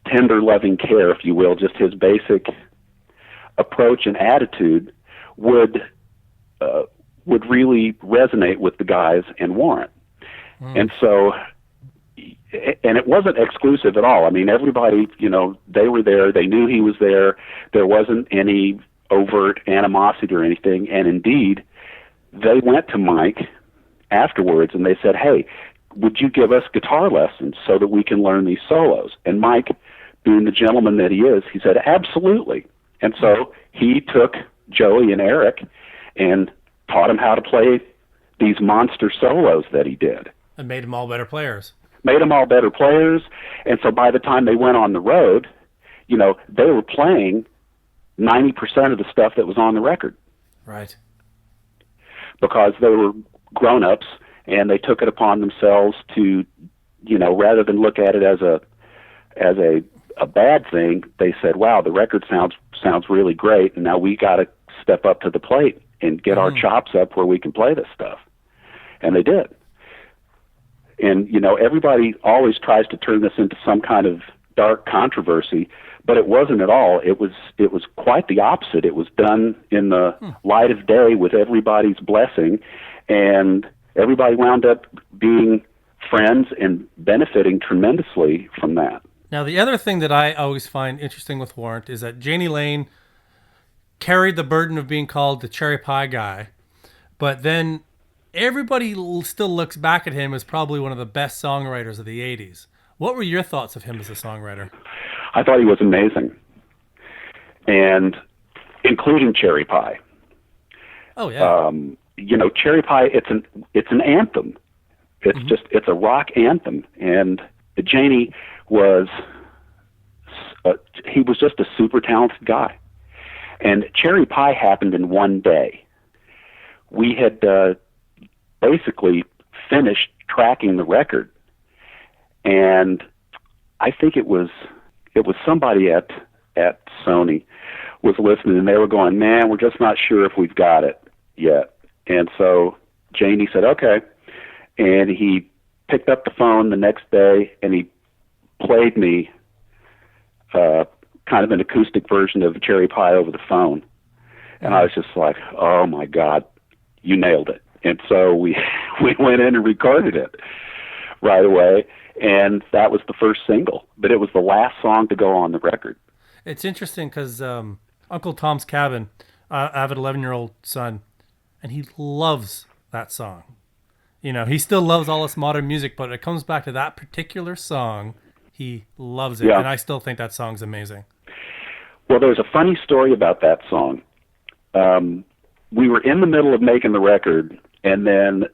tender, loving care, if you will, just his basic approach and attitude would really resonate with the guys in Warrant. And so, and it wasn't exclusive at all. I mean, everybody, they were there. They knew he was there. There wasn't any overt animosity or anything. And indeed, they went to Mike afterwards and they said, hey, would you give us guitar lessons so that we can learn these solos? And Mike, being the gentleman that he is, he said, absolutely. And so he took Joey and Eric and taught them how to play these monster solos that he did. And made them all better players. Made them all better players. And so by the time they went on the road, they were playing 90% of the stuff that was on the record. Right. Because they were grown-ups and they took it upon themselves to, rather than look at it as a bad thing, they said, wow, the record sounds really great, and now we got to step up to the plate and get our chops up where we can play this stuff. And they did. And, everybody always tries to turn this into some kind of dark controversy, but it wasn't at all. It was quite the opposite. It was done in the light of day with everybody's blessing, and everybody wound up being friends and benefiting tremendously from that. Now, the other thing that I always find interesting with Warrant is that Janie Lane carried the burden of being called the cherry pie guy, but then everybody still looks back at him as probably one of the best songwriters of the 80s. What were your thoughts of him as a songwriter? I thought he was amazing, and including Cherry Pie. Oh, yeah. Cherry Pie, it's an anthem. It's it's a rock anthem, and Janie was he was just a super talented guy. And Cherry Pie happened in one day. We had basically finished tracking the record, and I think it was somebody at Sony was listening, and they were going, man, we're just not sure if we've got it yet. And so Janie said, okay. And he picked up the phone the next day, and he played me kind of an acoustic version of Cherry Pie over the phone. And I was just like, oh, my God, you nailed it. And so we went in and recorded it right away, and that was the first single. But it was the last song to go on the record. It's interesting because Uncle Tom's Cabin, I have an 11-year-old son, and he loves that song. He still loves all this modern music, but it comes back to that particular song. He loves it, and I still think that song's amazing. Well, there's a funny story about that song. We were in the middle of making the record, and then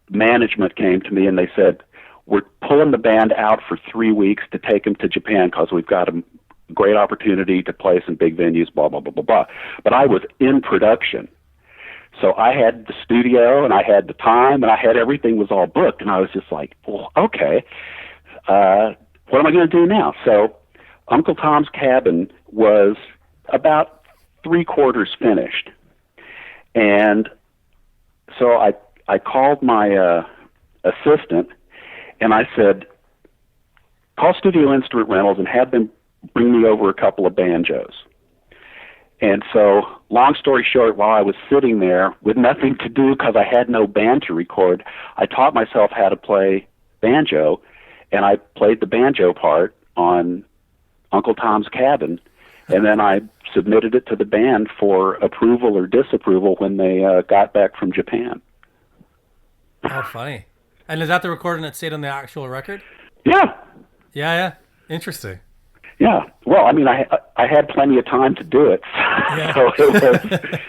management came to me and they said, we're pulling the band out for 3 weeks to take them to Japan because we've got a great opportunity to play some big venues, blah, blah, blah, blah, blah. But I was in production. So I had the studio, and I had the time, and I had everything was all booked, and I was just like, well, okay, what am I going to do now? So Uncle Tom's Cabin was about 3/4 finished. And so I called my assistant, and I said, call Studio Instrument Rentals and have them bring me over a couple of banjos. And so, long story short, while I was sitting there with nothing to do because I had no band to record, I taught myself how to play banjo, and I played the banjo part on Uncle Tom's Cabin, and then I submitted it to the band for approval or disapproval when they got back from Japan. Oh, funny. And is that the recording that stayed on the actual record? Yeah. Yeah. Interesting. Yeah. Well, I mean, I had plenty of time to do it. Yeah. So it was,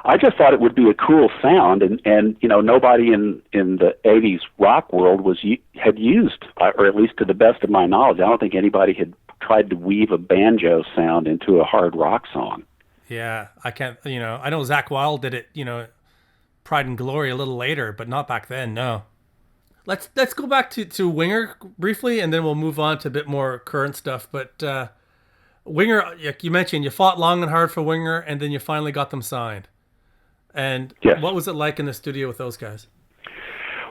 I just thought it would be a cool sound, and you know, nobody in the 80s rock world had used, or at least to the best of my knowledge, I don't think anybody had tried to weave a banjo sound into a hard rock song. Yeah, I can't, I know Zakk Wylde did it, Pride and Glory a little later, but not back then, no. Let's go back to Winger briefly, and then we'll move on to a bit more current stuff. But Winger, like you mentioned, you fought long and hard for Winger, and then you finally got them signed. And yes. What was it like in the studio with those guys?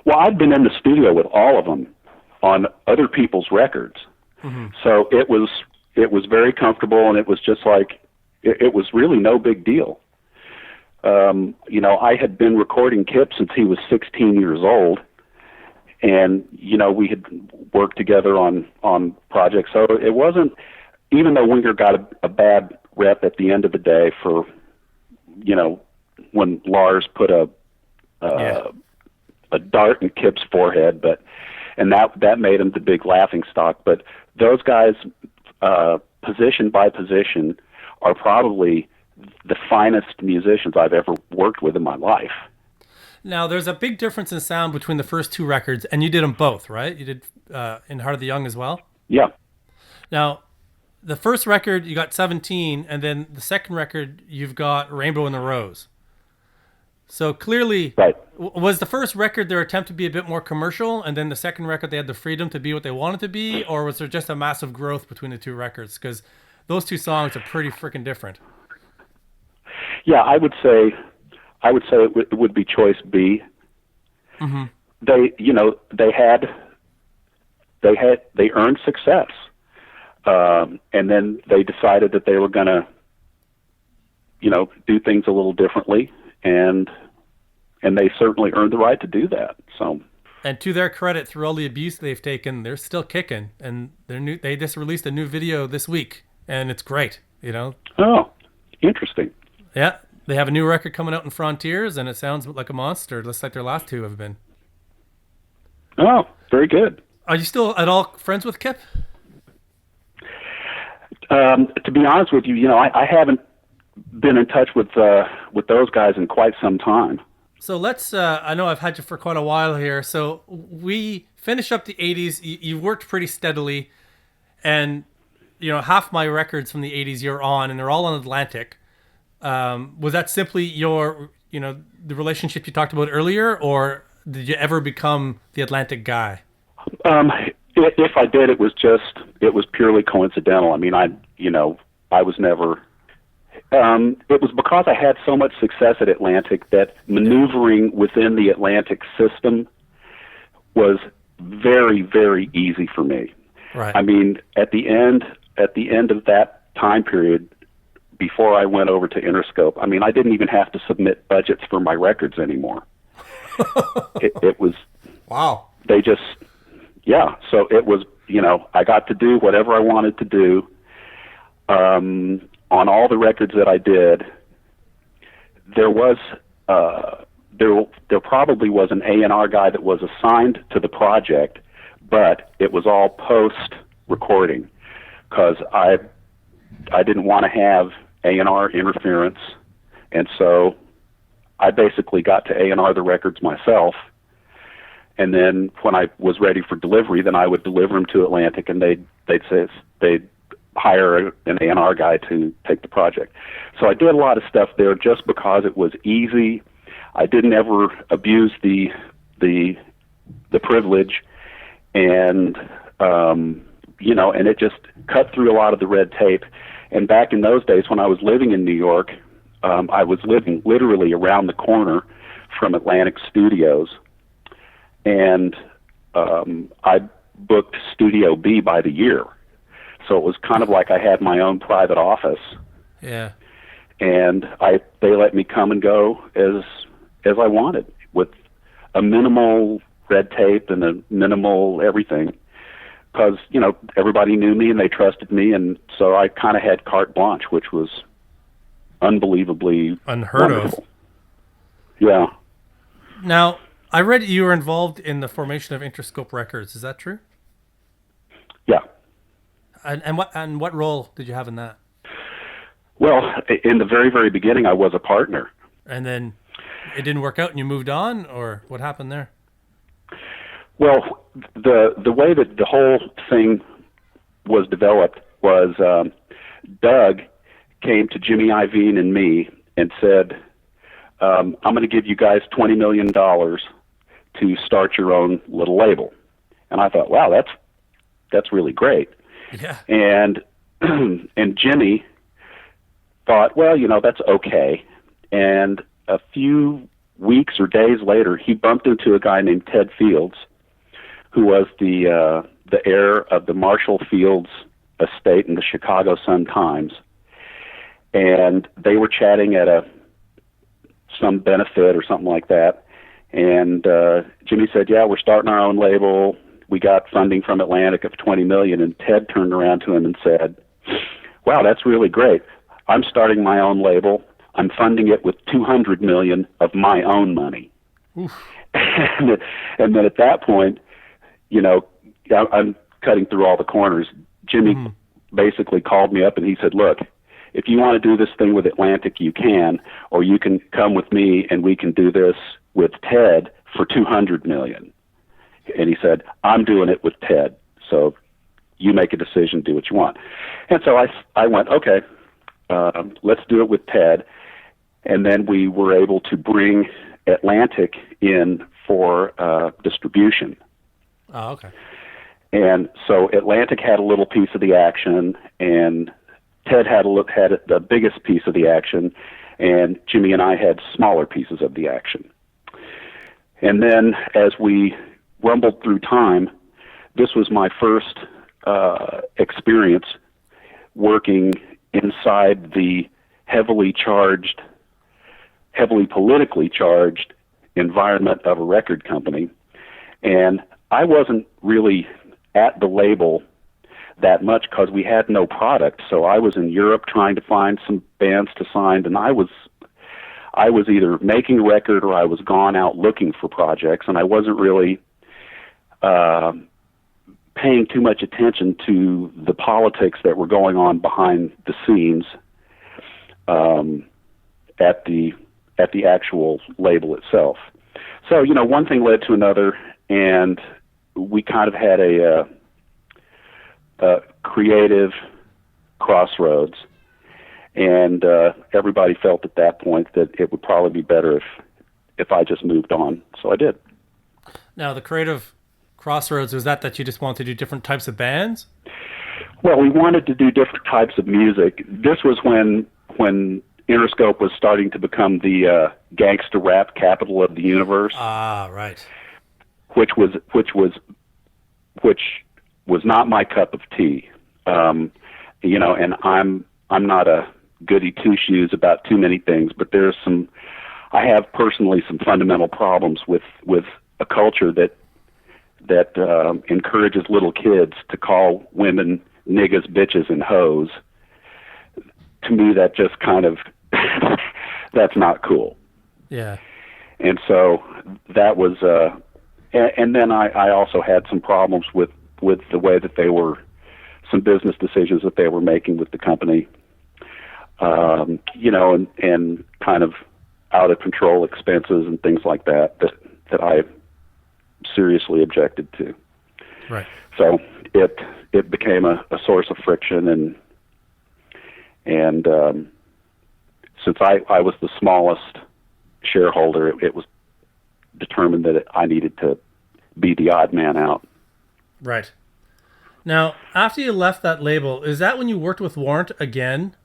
Well, I'd been in the studio with all of them on other people's records. Mm-hmm. So it was very comfortable, and it was just like, it was really no big deal. I had been recording Kip since he was 16 years old, and, we had worked together on projects. So it wasn't, even though Winger got a bad rep at the end of the day for, when Lars put a dart in Kip's forehead, and that made him the big laughing stock. But those guys, position by position, are probably the finest musicians I've ever worked with in my life. Now, there's a big difference in sound between the first two records, and you did them both, right? You did In Heart of the Young as well? Yeah. Now, the first record, you got 17, and then the second record, you've got Rainbow in the Rose. So clearly, right. Was the first record their attempt to be a bit more commercial, and then the second record they had the freedom to be what they wanted to be, or was there just a massive growth between the two records? Because those two songs are pretty freaking different. Yeah, I would say it would be choice B. Mm-hmm. They earned success, and then they decided that they were going to, do things a little differently, and they certainly earned the right to do that. So, and to their credit, through all the abuse they've taken, they're still kicking, and they just released a new video this week, and it's great. Oh, interesting. Yeah, they have a new record coming out in Frontiers, and it sounds like a monster, just like their last two have been. Oh, very good. Are you still at all friends with Kip? To be honest with you, I haven't been in touch with those guys in quite some time. So let's, I know I've had you for quite a while here, so we finish up the 80s. You worked pretty steadily, and, half my records from the 80s you're on, and they're all on Atlantic. Was that simply your, the relationship you talked about earlier, or did you ever become the Atlantic guy? If I did, it was purely coincidental. I mean, I was never, it was because I had so much success at Atlantic that maneuvering within the Atlantic system was very, very easy for me. Right. I mean, at the end of that time period, before I went over to Interscope, I mean, I didn't even have to submit budgets for my records anymore. It was, wow. They just, yeah. So it was, I got to do whatever I wanted to do. On all the records that I did, there was, there probably was an A&R guy that was assigned to the project, but it was all post recording because I didn't want to have A&R interference, and so I basically got to A&R the records myself, and then when I was ready for delivery, then I would deliver them to Atlantic, and they'd hire an A&R guy to take the project. So I did a lot of stuff there just because it was easy. I didn't ever abuse the privilege, and and it just cut through a lot of the red tape. And back in those days, when I was living in New York, I was living literally around the corner from Atlantic Studios, and I booked Studio B by the year. So it was kind of like I had my own private office. Yeah. And they let me come and go as I wanted, with a minimal red tape and a minimal everything, because everybody knew me and they trusted me, and so I kind of had carte blanche, which was unbelievably unheard wonderful. of. Yeah. Now, I read you were involved in the formation of Interscope Records. Is that true? Yeah. And what role did you have in that? Well, in the very, very beginning, I was a partner. And then it didn't work out and you moved on, or what happened there? Well, the way that the whole thing was developed was Doug came to Jimmy Iovine and me and said, I'm going to give you guys $20 million to start your own little label. And I thought, wow, that's really great. Yeah. And and Jimmy thought, well, that's okay. And a few weeks or days later, he bumped into a guy named Ted Fields, who was the heir of the Marshall Fields estate in the Chicago Sun-Times. And they were chatting at some benefit or something like that. And Jimmy said, yeah, we're starting our own label. We got funding from Atlantic of $20 million. And Ted turned around to him and said, wow, that's really great. I'm starting my own label. I'm funding it with $200 million of my own money. And then at that point, I'm cutting through all the corners. Jimmy basically called me up and he said, look, if you want to do this thing with Atlantic, you can, or you can come with me and we can do this with Ted for $200 million. And he said, I'm doing it with Ted, so you make a decision, do what you want. And so I went, okay, let's do it with Ted. And then we were able to bring Atlantic in for distribution. Oh, okay. And so Atlantic had a little piece of the action, and Ted had the biggest piece of the action, and Jimmy and I had smaller pieces of the action. And then as we rumbled through time, this was my first experience working inside the heavily politically charged environment of a record company. And I wasn't really at the label that much because we had no product. So I was in Europe trying to find some bands to sign, and I was either making a record or I was gone out looking for projects, and I wasn't really paying too much attention to the politics that were going on behind the scenes at the actual label itself. So, one thing led to another, and we kind of had a creative crossroads, and everybody felt at that point that it would probably be better if I just moved on. So I did. Now, the creative crossroads, was that you just wanted to do different types of bands? Well, we wanted to do different types of music. This was when Interscope was starting to become the gangster rap capital of the universe. Ah, right. Which was not my cup of tea. And I'm not a goody two shoes about too many things, but I have personally some fundamental problems with a culture that encourages little kids to call women niggas, bitches, and hoes. To me, that just kind of that's not cool. Yeah. And so that was, and then I also had some problems with the way that they were, some business decisions that they were making with the company, and kind of out of control expenses and things like that I seriously objected to. Right. So it became a source of friction, and since I was the smallest shareholder, it was determined that I needed to be the odd man out. Right. Now, after you left that label, is that when you worked with Warrant again?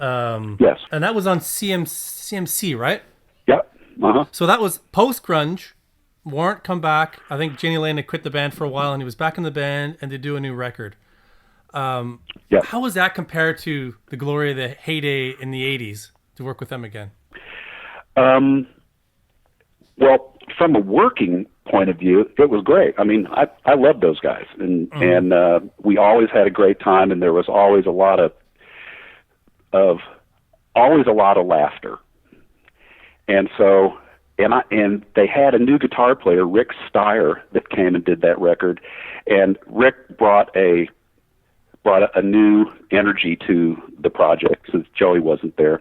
Yes. And that was on CMC, right? Yep. Uh-huh. So that was post-grunge. Warrant come back. I think Jenny Lane had quit the band for a while, and he was back in the band, and they do a new record. Yeah. How was that compared to the glory of the heyday in the 80s to work with them again? Well, from a working point of view, it was great. I mean, I loved those guys, and we always had a great time, and there was always a lot of laughter. And so, and they had a new guitar player, Rick Steyer, that came and did that record, and Rick brought a new energy to the project since Joey wasn't there.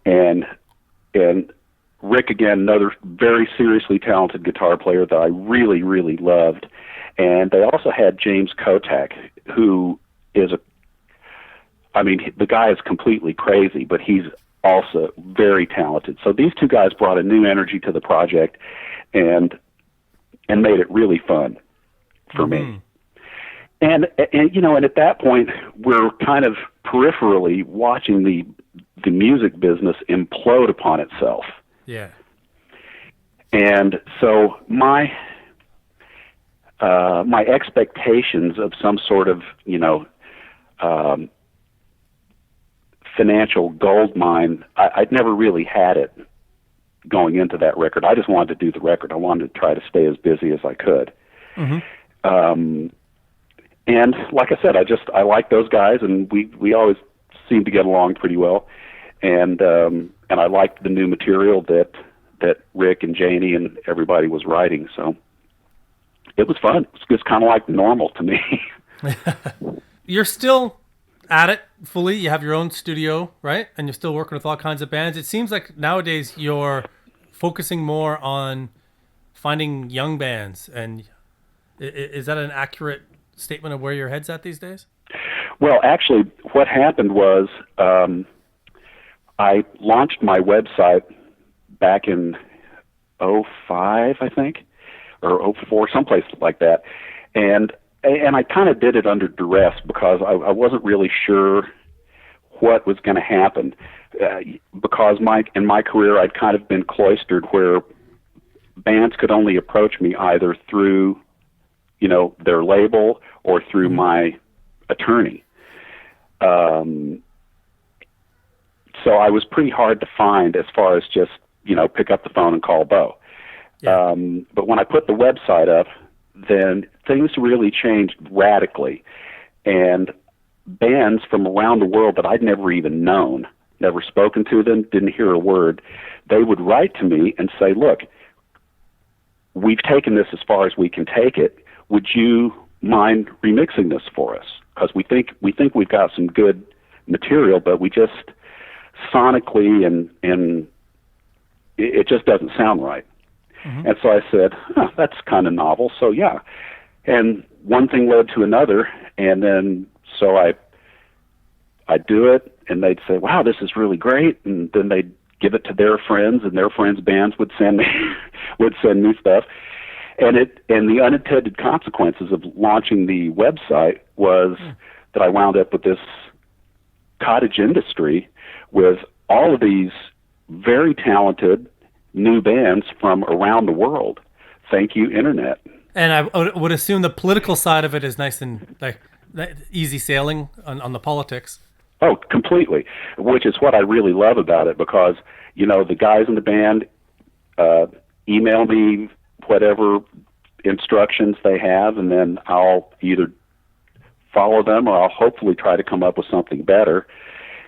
And Rick, again, another very seriously talented guitar player that I really, really loved. And they also had James Kotak, who is the guy is completely crazy, but he's also very talented. So these two guys brought a new energy to the project and made it really fun for me. And at that point, we're kind of peripherally watching the music business implode upon itself. Yeah. And so my expectations of some sort of, financial gold mine, I'd never really had it going into that record. I just wanted to do the record. I wanted to try to stay as busy as I could. And like I said, I like those guys, and we always seemed to get along pretty well. And I liked the new material that Rick and Janie and everybody was writing. So it was fun. It was just kind of like normal to me. You're still at it fully. You have your own studio, right? And you're still working with all kinds of bands. It seems like nowadays you're focusing more on finding young bands. And is that an accurate statement of where your head's at these days? Well, actually, what happened was I launched my website back in 2005, I think, or 2004, someplace like that. And I kind of did it under duress because I wasn't really sure what was going to happen. Because in my career, I'd kind of been cloistered where bands could only approach me either through, their label or through my attorney. So I was pretty hard to find as far as just, pick up the phone and call Beau. Yeah. But when I put the website up, then things really changed radically. And bands from around the world that I'd never even known, never spoken to them, didn't hear a word, they would write to me and say, look, we've taken this as far as we can take it. Would you mind remixing this for us? Because we think we've got some good material, but we just sonically and it just doesn't sound right. And so I said, that's kind of novel. So yeah. And one thing led to another. And then, so I do it and they'd say, wow, this is really great. And then they'd give it to their friends and their friends' bands would send me stuff. And the unintended consequences of launching the website was that I wound up with this cottage industry with all of these very talented new bands from around the world. Thank you, Internet. And I would assume the political side of it is nice and like easy sailing on the politics. Oh, completely. Which is what I really love about it because, the guys in the band email me whatever instructions they have, and then I'll either follow them or I'll hopefully try to come up with something better.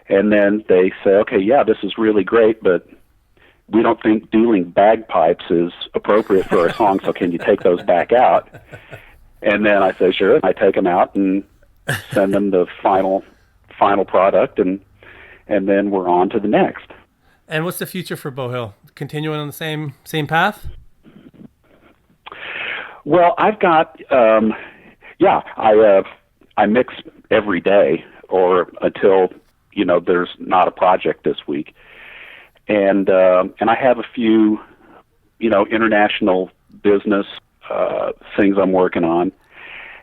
And then they say, okay, yeah, this is really great, but we don't think dueling bagpipes is appropriate for our song, so can you take those back out? And then I say, sure, and I take them out and send them the final product, and then we're on to the next. And what's the future for Beau Hill? Continuing on the same path? Well, I've got, I mix every day, or until there's not a project this week, and I have a few international business things I'm working on,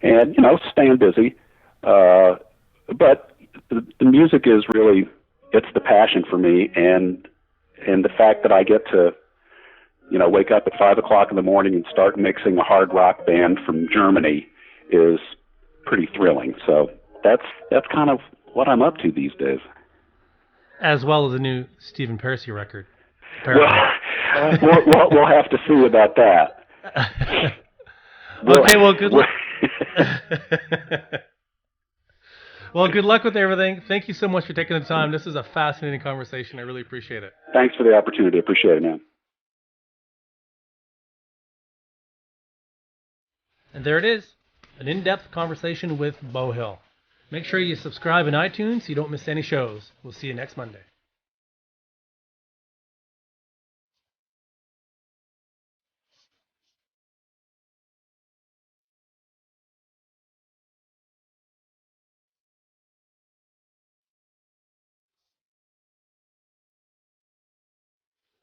and staying busy. But the music is really, it's the passion for me, and the fact that I get to wake up at 5 o'clock in the morning and start mixing a hard rock band from Germany is pretty thrilling. So that's kind of what I'm up to these days. As well as a new Stephen Pearcy record. Well, we'll have to see about that. Okay, well, good luck. Well, good luck with everything. Thank you so much for taking the time. This is a fascinating conversation. I really appreciate it. Thanks for the opportunity. Appreciate it, man. And there it is, an in-depth conversation with Beau Hill. Make sure you subscribe in iTunes so you don't miss any shows. We'll see you next Monday.